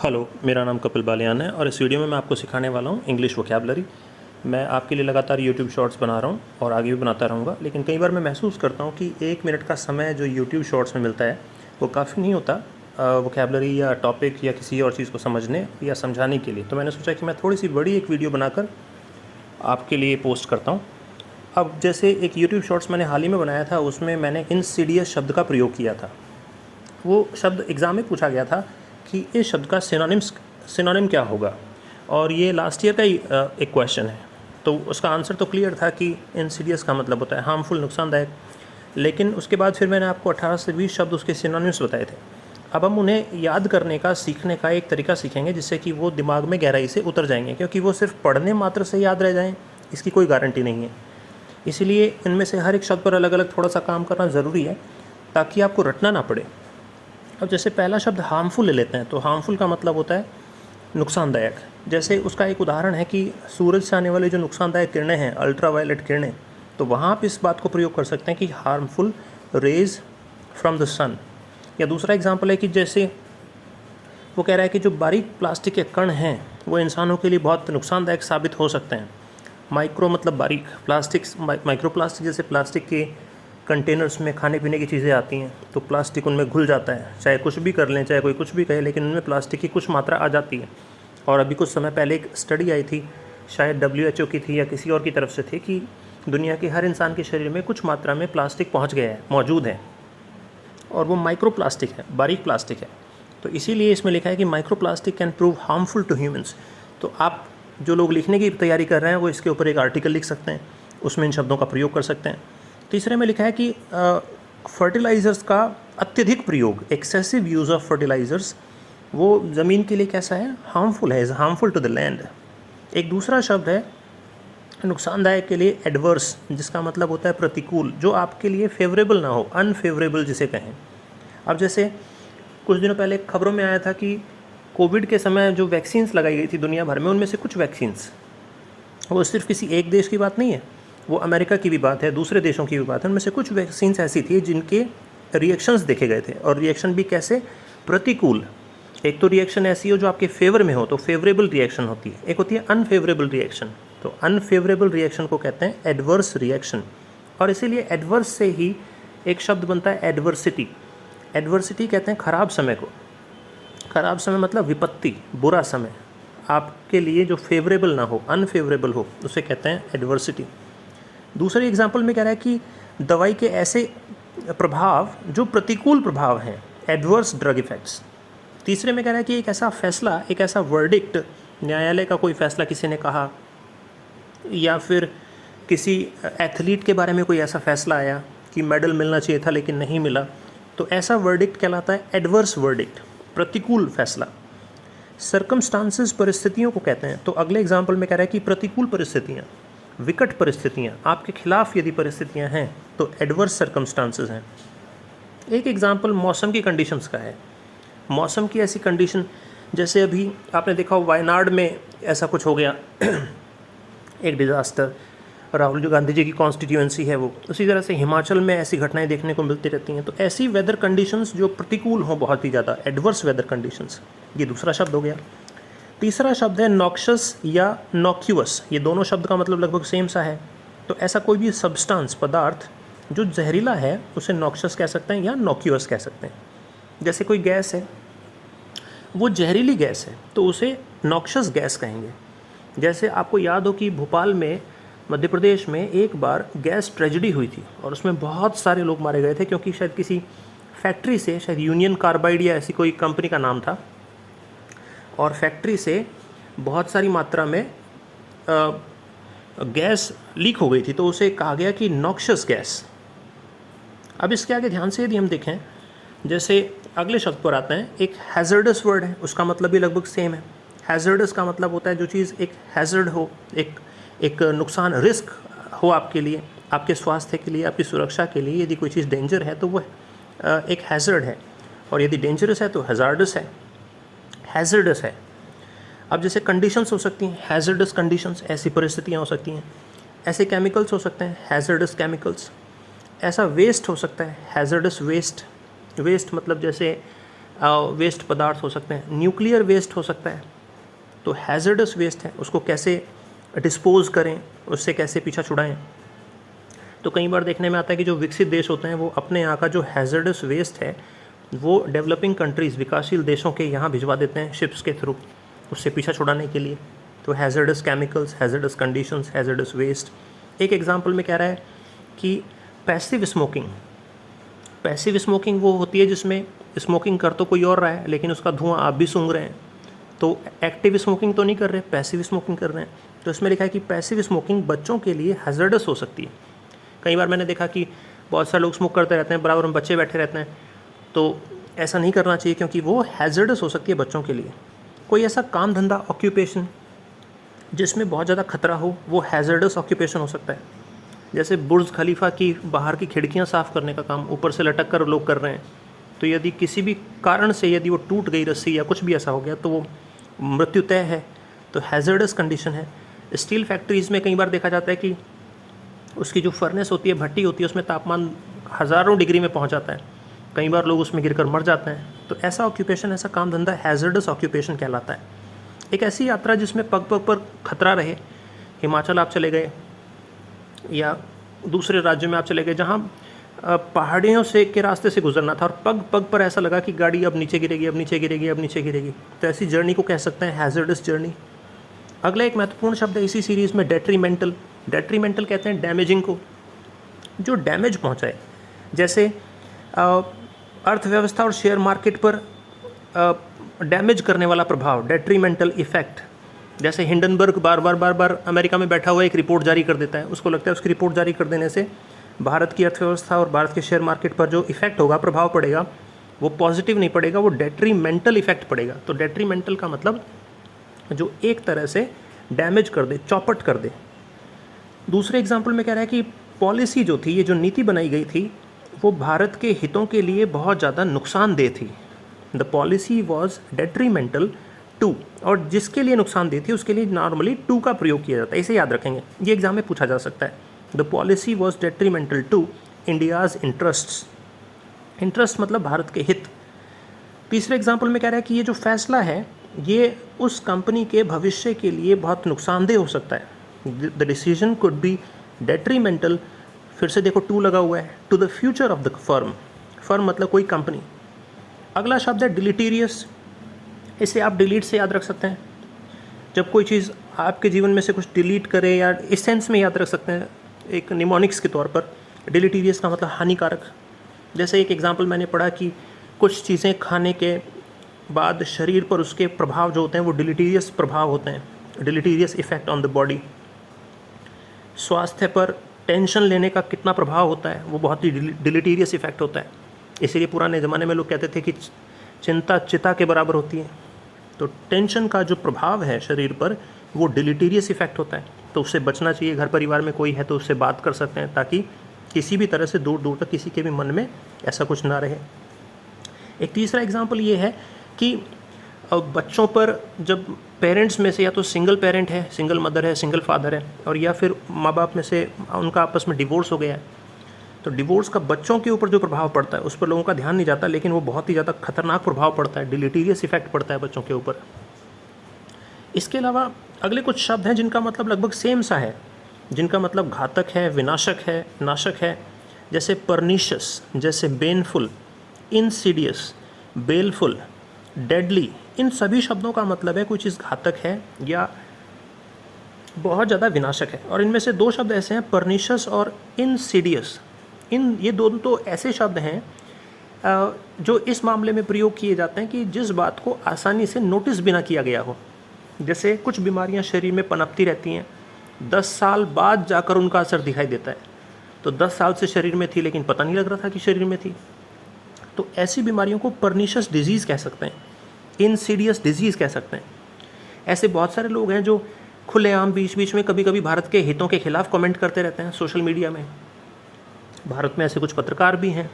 Hello, मेरा नाम कपिल बालियान है और इस वीडियो में मैं आपको सिखाने वाला हूँ इंग्लिश वोकैबुलरी। मैं आपके लिए लगातार यूट्यूब शॉर्ट्स बना रहा हूँ और आगे भी बनाता रहूँगा, लेकिन कई बार मैं महसूस करता हूँ कि 1 मिनट का समय जो यूट्यूब शॉर्ट्स में मिलता है वो काफ़ी नहीं होता वोकैबुलरी या टॉपिक या किसी और चीज़ को समझने या समझाने के लिए। तो मैंने सोचा कि मैं थोड़ी सी बड़ी एक वीडियो बनाकर आपके लिए पोस्ट करता हूँ। अब जैसे एक यूट्यूब शॉर्ट्स मैंने हाल ही में बनाया था, उसमें मैंने इंसीडियस शब्द का प्रयोग किया था। वो शब्द एग्ज़ाम में पूछा गया था कि इस शब्द का सिनोनिम क्या होगा, और ये लास्ट ईयर का ही एक क्वेश्चन है। तो उसका आंसर तो क्लियर था कि इंसीडियस का मतलब होता है हार्मफुल, नुकसानदायक। लेकिन उसके बाद फिर मैंने आपको 18 से 20 शब्द उसके सिनोनिम्स बताए थे। अब हम उन्हें याद करने का, सीखने का एक तरीका सीखेंगे जिससे कि वो दिमाग में गहराई से उतर जाएंगे, क्योंकि वो सिर्फ पढ़ने मात्र से याद रह जाएँ इसकी कोई गारंटी नहीं है। इसीलिए इनमें से हर एक शब्द पर अलग अलग थोड़ा सा काम करना ज़रूरी है ताकि आपको रटना ना पड़े। अब जैसे पहला शब्द हार्मफुल ले लेते हैं, तो हार्मफुल का मतलब होता है नुकसानदायक। जैसे उसका एक उदाहरण है कि सूरज से आने वाले जो नुकसानदायक किरणें हैं, अल्ट्रावायलेट किरणें, तो वहाँ आप इस बात को प्रयोग कर सकते हैं कि हार्मफुल रेज फ्रॉम द सन। या दूसरा एग्जांपल है कि जैसे वो कह रहा है कि जो बारीक प्लास्टिक के कण हैं वो इंसानों के लिए बहुत नुकसानदायक साबित हो सकते हैं। माइक्रो मतलब बारीक, प्लास्टिक माइक्रो प्लास्टिक, जैसे प्लास्टिक के कंटेनर्स में खाने पीने की चीज़ें आती हैं तो प्लास्टिक उनमें घुल जाता है। चाहे कुछ भी कर लें, चाहे कोई कुछ भी कहे, लेकिन उनमें प्लास्टिक की कुछ मात्रा आ जाती है। और अभी कुछ समय पहले एक स्टडी आई थी, शायद WHO की थी या किसी और की तरफ से थी, कि दुनिया के हर इंसान के शरीर में कुछ मात्रा में प्लास्टिक पहुँच गया है, मौजूद है, और वो माइक्रो प्लास्टिक है, बारीक प्लास्टिक है। तो इसीलिए इसमें लिखा है कि micro plastic can prove harmful to humans. तो आप जो लोग लिखने की तैयारी कर रहे हैं वो इसके ऊपर एक आर्टिकल लिख सकते हैं, उसमें इन शब्दों का प्रयोग कर सकते हैं। तीसरे में लिखा है कि फर्टिलाइज़र्स का अत्यधिक प्रयोग, एक्सेसिव यूज़ ऑफ फर्टिलाइज़र्स, वो ज़मीन के लिए कैसा है, हार्मफुल है, is harmful to the land. एक दूसरा शब्द है नुकसानदायक के लिए एडवर्स, जिसका मतलब होता है प्रतिकूल, जो आपके लिए फेवरेबल ना हो, अनफेवरेबल जिसे कहें। अब जैसे कुछ दिनों पहले खबरों में आया था कि कोविड के समय जो वैक्सीन्स लगाई गई थी दुनिया भर में, उनमें से कुछ वैक्सीन्स, वो सिर्फ किसी एक देश की बात नहीं है, वो अमेरिका की भी बात है, दूसरे देशों की भी बात है। उनमें से कुछ वैक्सीन्स ऐसी थी जिनके रिएक्शंस देखे गए थे, और रिएक्शन भी कैसे, प्रतिकूल। एक तो रिएक्शन ऐसी हो जो आपके फेवर में हो, तो फेवरेबल रिएक्शन होती है। एक होती है अनफेवरेबल रिएक्शन, तो अनफेवरेबल रिएक्शन को कहते हैं एडवर्स रिएक्शन। और इसीलिए एडवर्स से ही एक शब्द बनता है एडवर्सिटी। एडवर्सिटी कहते हैं ख़राब समय को। ख़राब समय मतलब विपत्ति, बुरा समय, आपके लिए जो फेवरेबल ना हो, अनफेवरेबल हो, उसे कहते हैं एडवर्सिटी। दूसरे एग्जाम्पल में कह रहा है कि दवाई के ऐसे प्रभाव जो प्रतिकूल प्रभाव हैं, एडवर्स ड्रग इफ़ेक्ट्स। तीसरे में कह रहा है कि एक ऐसा फैसला, एक ऐसा वर्डिक्ट, न्यायालय का कोई फैसला किसी ने कहा, या फिर किसी एथलीट के बारे में कोई ऐसा फैसला आया कि मेडल मिलना चाहिए था लेकिन नहीं मिला, तो ऐसा वर्डिक्ट कहलाता है एडवर्स वर्डिक्ट, प्रतिकूल फैसला। सर्कमस्टांसेस परिस्थितियों को कहते हैं। तो अगले एग्जाम्पल में कह रहा है कि प्रतिकूल परिस्थितियाँ, विकट परिस्थितियाँ, आपके खिलाफ यदि परिस्थितियाँ हैं तो एडवर्स सर्कमस्टांसेस हैं। एक एग्जांपल मौसम की कंडीशंस का है। मौसम की ऐसी कंडीशन, जैसे अभी आपने देखा हो वायनाड में ऐसा कुछ हो गया एक डिज़ास्टर, राहुल गांधी जी की कॉन्स्टिट्यूएंसी है वो। उसी तरह से हिमाचल में ऐसी घटनाएं देखने को मिलती रहती हैं। तो ऐसी वेदर कंडीशंस जो प्रतिकूल हों बहुत ही ज़्यादा, एडवर्स वेदर कंडीशंस, ये दूसरा शब्द हो गया। तीसरा शब्द है नॉक्शस या नॉक्यूअस। ये दोनों शब्द का मतलब लगभग सेम सा है। तो ऐसा कोई भी सब्सटेंस, पदार्थ जो जहरीला है, उसे नॉक्शस कह सकते हैं या नॉक्यूअस कह सकते हैं। जैसे कोई गैस है, वो जहरीली गैस है तो उसे नॉक्शस गैस कहेंगे। जैसे आपको याद हो कि भोपाल में, मध्य प्रदेश में एक बार गैस ट्रेजेडी हुई थी और उसमें बहुत सारे लोग मारे गए थे, क्योंकि शायद किसी फैक्ट्री से, शायद यूनियन कार्बाइड या ऐसी कोई कंपनी का नाम था, और फैक्ट्री से बहुत सारी मात्रा में गैस लीक हो गई थी, तो उसे कहा गया कि नॉक्शस गैस। अब इसके आगे ध्यान से यदि हम देखें, जैसे अगले शब्द पर आते हैं, एक हैज़र्डस वर्ड है, उसका मतलब भी लगभग सेम है। हैज़र्डस का मतलब होता है जो चीज़ एक हैज़र्ड हो, एक नुकसान, रिस्क हो आपके लिए, आपके स्वास्थ्य के लिए, आपकी सुरक्षा के लिए। यदि कोई चीज़ डेंजर है तो वह एक हैज़र्ड है, और यदि डेंजरस है तो हैज़ार्डस है, हैज़र्डस है। अब जैसे कंडीशंस हो सकती हैं, हैज़र्डस कंडीशंस, ऐसी परिस्थितियाँ हो सकती हैं। ऐसे केमिकल्स हो सकते हैं, हैज़र्डस केमिकल्स। ऐसा वेस्ट हो सकता है, हैज़र्डस वेस्ट। वेस्ट मतलब जैसे वेस्ट पदार्थ हो सकते हैं, न्यूक्लियर वेस्ट हो सकता है। तो हैज़र्डस वेस्ट है, उसको कैसे डिस्पोज करें, उससे कैसे पीछा छुड़ाएं। तो कई बार देखने में आता है कि जो विकसित देश होते हैं वो अपने यहाँ का जो हैज़र्डस वेस्ट है वो डेवलपिंग कंट्रीज़, विकासशील देशों के यहाँ भिजवा देते हैं शिप्स के थ्रू, उससे पीछा छुड़ाने के लिए। तो hazardous chemicals, hazardous conditions, hazardous waste. एक एग्जांपल में कह रहा है कि पैसिव स्मोकिंग। पैसिव स्मोकिंग वो होती है जिसमें स्मोकिंग कर तो कोई और रहा है लेकिन उसका धुआं आप भी सूंघ रहे हैं। तो एक्टिव स्मोकिंग तो नहीं कर रहे, पैसिव स्मोकिंग कर रहे हैं। तो इसमें लिखा है कि पैसिव स्मोकिंग बच्चों के लिए हैज़र्डस हो सकती है। कई बार मैंने देखा कि बहुत सारे लोग स्मोक करते रहते हैं, बराबर में बच्चे बैठे रहते हैं। तो ऐसा नहीं करना चाहिए क्योंकि वो हैज़र्डस हो सकती है बच्चों के लिए। कोई ऐसा काम धंधा, ऑक्यूपेशन जिसमें बहुत ज़्यादा खतरा हो, वो हैज़र्डस ऑक्यूपेशन हो सकता है। जैसे बुर्ज खलीफा की बाहर की खिड़कियां साफ़ करने का काम ऊपर से लटक कर लोग कर रहे हैं। तो यदि किसी भी कारण से यदि वो टूट गई रस्सी या कुछ भी ऐसा हो गया तो वो मृत्यु तय है। तो हैज़र्डस कंडीशन है। स्टील फैक्ट्रीज़ में कई बार देखा जाता है कि उसकी जो फर्नेस होती है, भट्टी होती है, उसमें तापमान हज़ारों डिग्री में पहुंच जाता है। कई बार लोग उसमें गिरकर मर जाते हैं। तो ऐसा ऑक्यूपेशन, ऐसा काम धंधा हैज़र्डस ऑक्यूपेशन कहलाता है। एक ऐसी यात्रा जिसमें पग पग पर खतरा रहे, हिमाचल आप चले गए या दूसरे राज्यों में आप चले गए जहाँ पहाड़ियों से के रास्ते से गुजरना था और पग पग पर ऐसा लगा कि गाड़ी अब नीचे गिरेगी, अब नीचे गिरेगी, अब नीचे गिरेगी। तो ऐसी जर्नी को कह सकते हैं हैज़र्डस जर्नी। अगला एक महत्वपूर्ण शब्द है इसी सीरीज़ में, डेट्रीमेंटल। डेट्रीमेंटल कहते हैं डैमेजिंग को, जो डैमेज पहुंचाए। जैसे अर्थव्यवस्था और शेयर मार्केट पर डैमेज करने वाला प्रभाव, डेट्रीमेंटल इफेक्ट। जैसे हिंडनबर्ग बार बार अमेरिका में बैठा हुआ एक रिपोर्ट जारी कर देता है, उसको लगता है उसकी रिपोर्ट जारी कर देने से भारत की अर्थव्यवस्था और भारत के शेयर मार्केट पर जो इफेक्ट होगा, प्रभाव पड़ेगा, वो पॉजिटिव नहीं पड़ेगा, वो डेट्रीमेंटल इफेक्ट पड़ेगा। तो डेट्रीमेंटल का मतलब जो एक तरह से डैमेज कर दे, चौपट कर दे। दूसरे एग्जाम्पल में कह रहा है कि पॉलिसी जो थी, ये जो नीति बनाई गई थी, वो भारत के हितों के लिए बहुत ज़्यादा नुकसानदेह थी। The policy was detrimental to, और जिसके लिए नुकसानदेह थी उसके लिए नॉर्मली टू का प्रयोग किया जाता है। इसे याद रखेंगे, ये एग्जाम में पूछा जा सकता है। The policy was detrimental to India's interests. Interest मतलब भारत के हित। तीसरे एग्जाम्पल में कह रहा है कि ये जो फैसला है ये उस कंपनी के भविष्य के लिए बहुत नुकसानदेह हो सकता है। The decision could be detrimental, फिर से देखो टू लगा हुआ है, to the future of the firm. Firm मतलब कोई कंपनी। अगला शब्द है डिलीटीरियस। इसे आप डिलीट से याद रख सकते हैं। जब कोई चीज़ आपके जीवन में से कुछ डिलीट करे, या इस सेंस में याद रख सकते हैं एक निमोनिक्स के तौर पर। डिलीटीरियस का मतलब हानिकारक। जैसे एक एग्जांपल मैंने पढ़ा कि कुछ चीज़ें खाने के बाद शरीर पर उसके प्रभाव जो होते हैं वो डिलीटीरियस प्रभाव होते हैं, डिलीटीरियस इफेक्ट ऑन द बॉडी। स्वास्थ्य पर टेंशन लेने का कितना प्रभाव होता है, वो बहुत ही डिलीटीरियस इफेक्ट होता है। इसीलिए पुराने ज़माने में लोग कहते थे कि चिंता चिता के बराबर होती है। तो टेंशन का जो प्रभाव है शरीर पर वो डिलीटीरियस इफेक्ट होता है, तो उससे बचना चाहिए। घर परिवार में कोई है तो उससे बात कर सकते हैं ताकि किसी भी तरह से दूर दूर तक किसी के भी मन में ऐसा कुछ ना रहे। एक तीसरा एग्जाम्पल ये है कि बच्चों पर जब पेरेंट्स में से या तो सिंगल पेरेंट है, सिंगल मदर है, सिंगल फादर है, और या फिर माँ बाप में से उनका आपस में डिवोर्स हो गया है, तो डिवोर्स का बच्चों के ऊपर जो प्रभाव पड़ता है उस पर लोगों का ध्यान नहीं जाता, लेकिन वो बहुत ही ज़्यादा खतरनाक प्रभाव पड़ता है, डिलीटीरियस इफेक्ट पड़ता है बच्चों के ऊपर। इसके अलावा अगले कुछ शब्द हैं जिनका मतलब लगभग सेम सा है, जिनका मतलब घातक है, विनाशक है, नाशक है। जैसे परनिशियस, जैसे बेनफुल, इंसीडियस, बेलफुल, डेडली। इन सभी शब्दों का मतलब है कोई चीज़ घातक है या बहुत ज़्यादा विनाशक है। और इनमें से दो शब्द ऐसे हैं, परनिशियस और इंसीडियस। ये दोनों तो ऐसे शब्द हैं जो इस मामले में प्रयोग किए जाते हैं कि जिस बात को आसानी से नोटिस भी ना किया गया हो। जैसे कुछ बीमारियां शरीर में पनपती रहती हैं, 10 साल बाद जाकर उनका असर दिखाई देता है। तो 10 साल से शरीर में थी लेकिन पता नहीं लग रहा था कि शरीर में थी। तो ऐसी बीमारियों को परनिशियस डिजीज़ कह सकते हैं, इंसीडियस डिजीज़ कह सकते हैं। ऐसे बहुत सारे लोग हैं जो खुलेआम बीच बीच में कभी कभी भारत के हितों के खिलाफ कमेंट करते रहते हैं सोशल मीडिया में। भारत में ऐसे कुछ पत्रकार भी हैं।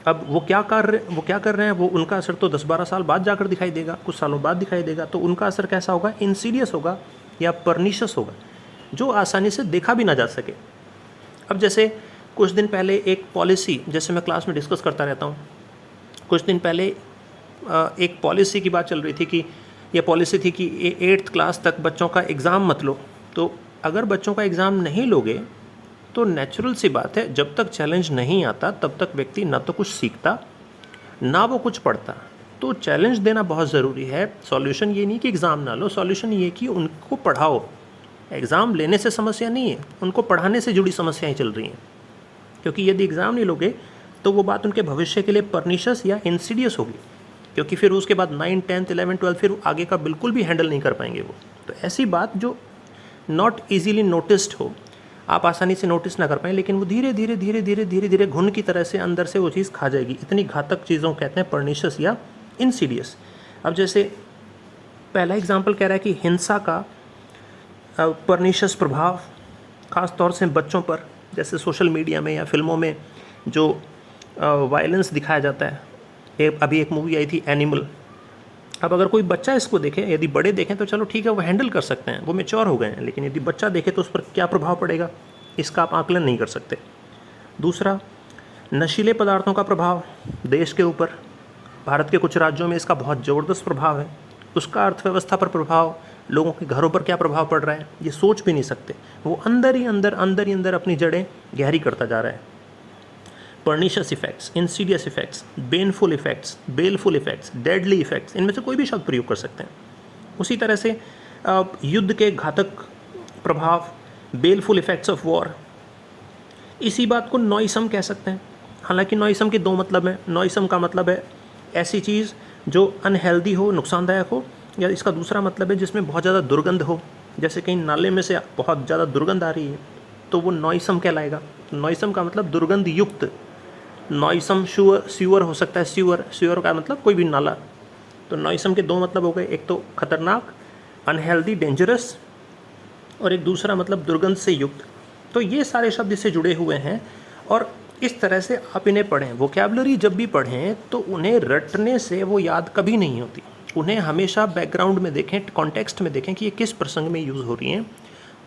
अब वो क्या कर रहे हैं, वो उनका असर तो 10-12 साल बाद जाकर दिखाई देगा, कुछ सालों बाद दिखाई देगा। तो उनका असर कैसा होगा, इंसीडियस होगा या परनिशियस होगा, जो आसानी से देखा भी ना जा सके। अब जैसे कुछ दिन पहले एक पॉलिसी, जैसे मैं क्लास में डिस्कस करता रहता हूँ, कुछ दिन पहले एक पॉलिसी की बात चल रही थी कि यह पॉलिसी थी कि 8th क्लास तक बच्चों का एग्ज़ाम मत लो। तो अगर बच्चों का एग्ज़ाम नहीं लोगे तो नेचुरल सी बात है, जब तक चैलेंज नहीं आता तब तक व्यक्ति ना तो कुछ सीखता ना वो कुछ पढ़ता। तो चैलेंज देना बहुत ज़रूरी है। सॉल्यूशन ये नहीं कि एग्ज़ाम ना लो, सॉल्यूशन ये कि उनको पढ़ाओ। एग्ज़ाम लेने से समस्या नहीं है, उनको पढ़ाने से जुड़ी समस्याएं चल रही हैं। क्योंकि यदि एग्ज़ाम नहीं लोगे तो वो बात उनके भविष्य के लिए परनिशियस या इंसीडियस होगी, क्योंकि फिर उसके बाद 9th 10th 11th 12th फिर आगे का बिल्कुल भी हैंडल नहीं कर पाएंगे वो। तो ऐसी बात जो नॉट ईजीली नोटिस्ड हो, आप आसानी से नोटिस ना कर पाएँ, लेकिन वो धीरे धीरे धीरे धीरे धीरे धीरे घुन की तरह से अंदर से वो चीज़ खा जाएगी। इतनी घातक चीज़ों को कहते हैं परनिशियस या इंसीडियस। अब जैसे पहला एग्जाम्पल कह रहा है कि हिंसा का परनिशियस प्रभाव ख़ास तौर से बच्चों पर, जैसे सोशल मीडिया में या फिल्मों में जो वायलेंस दिखाया जाता है। अभी एक मूवी आई थी एनिमल। अब अगर कोई बच्चा इसको देखे, यदि बड़े देखें तो चलो ठीक है, वो हैंडल कर सकते हैं, वो मैच्योर हो गए हैं, लेकिन यदि बच्चा देखे तो उस पर क्या प्रभाव पड़ेगा, इसका आप आकलन नहीं कर सकते। दूसरा, नशीले पदार्थों का प्रभाव देश के ऊपर, भारत के कुछ राज्यों में इसका बहुत ज़बरदस्त प्रभाव है। उसका अर्थव्यवस्था पर प्रभाव, लोगों के घरों पर क्या प्रभाव पड़ रहा है, ये सोच भी नहीं सकते। वो अंदर ही अंदर अपनी जड़ें गहरी करता जा रहा है। Pernicious effects, insidious effects, baneful effects, baleful effects, deadly effects, इनमें से कोई भी शब्द प्रयोग कर सकते हैं। उसी तरह से युद्ध के घातक प्रभाव, बेलफुल इफेक्ट्स ऑफ वॉर। इसी बात को नॉइसम कह सकते हैं। हालांकि नॉइसम के दो मतलब हैं। नॉइसम का मतलब है ऐसी चीज़ जो अनहेल्दी हो, नुकसानदायक हो, या इसका दूसरा मतलब है जिसमें बहुत ज़्यादा दुर्गंध हो। जैसे कहीं नाले में से बहुत ज़्यादा दुर्गंध आ रही है तो वो नॉइसम कहलाएगा। नॉइसम का मतलब दुर्गंध युक्त। नॉइसम स्यूअर हो सकता है, स्यूअर का मतलब कोई भी नाला। तो नॉइसम के दो मतलब हो गए, एक तो खतरनाक, अनहेल्दी, डेंजरस, और एक दूसरा मतलब दुर्गंध से युक्त। तो ये सारे शब्द इससे जुड़े हुए हैं और इस तरह से आप इन्हें पढ़ें। वोकैबुलरी जब भी पढ़ें तो उन्हें रटने से वो याद कभी नहीं होती। उन्हें हमेशा बैकग्राउंड में देखें, कॉन्टेक्स्ट में देखें कि ये किस प्रसंग में यूज़ हो रही हैं,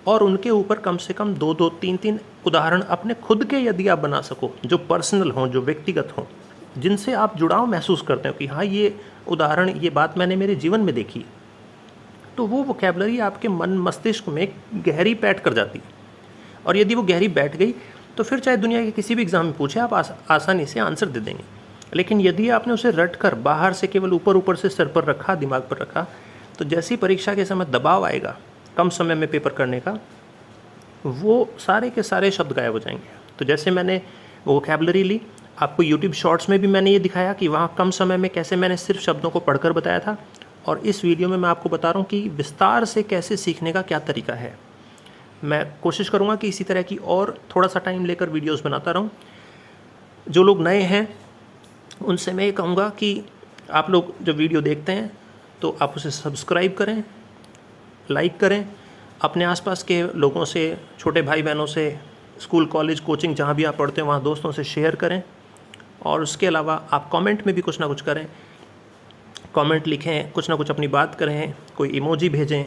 और उनके ऊपर कम से कम 2-2, 3-3 उदाहरण अपने खुद के यदि आप बना सको, जो पर्सनल हों, जो व्यक्तिगत हों, जिनसे आप जुड़ाव महसूस करते हो कि हाँ ये उदाहरण, ये बात मैंने मेरे जीवन में देखी, तो वो वोकैबुलरी आपके मन मस्तिष्क में गहरी बैठ कर जाती है। और यदि वो गहरी बैठ गई तो फिर चाहे दुनिया के किसी भी एग्ज़ाम में पूछे, आप आसानी से आंसर दे देंगे। लेकिन यदि आपने उसे रट कर बाहर से केवल ऊपर से सिर पर रखा, दिमाग पर रखा, तो जैसी परीक्षा के समय दबाव आएगा कम समय में पेपर करने का, वो सारे के सारे शब्द गायब हो जाएंगे। तो जैसे मैंने वोकैबुलरी ली, आपको यूट्यूब शॉर्ट्स में भी मैंने ये दिखाया कि वहाँ कम समय में कैसे मैंने सिर्फ शब्दों को पढ़कर बताया था, और इस वीडियो में मैं आपको बता रहा हूँ कि विस्तार से कैसे सीखने का क्या तरीका है। मैं कोशिश करूँगा कि इसी तरह की और थोड़ा सा टाइम लेकर वीडियोज़ बनाता रहूँ। जो लोग नए हैं उनसे मैं ये कहूँगा कि आप लोग जब वीडियो देखते हैं तो आप उसे सब्सक्राइब करें, लाइक करें, अपने आसपास के लोगों से, छोटे भाई बहनों से, स्कूल कॉलेज कोचिंग जहाँ भी आप पढ़ते हैं वहाँ दोस्तों से शेयर करें। और उसके अलावा आप कमेंट में भी कुछ ना कुछ करें, कमेंट लिखें, कुछ ना कुछ अपनी बात करें, कोई इमोजी भेजें।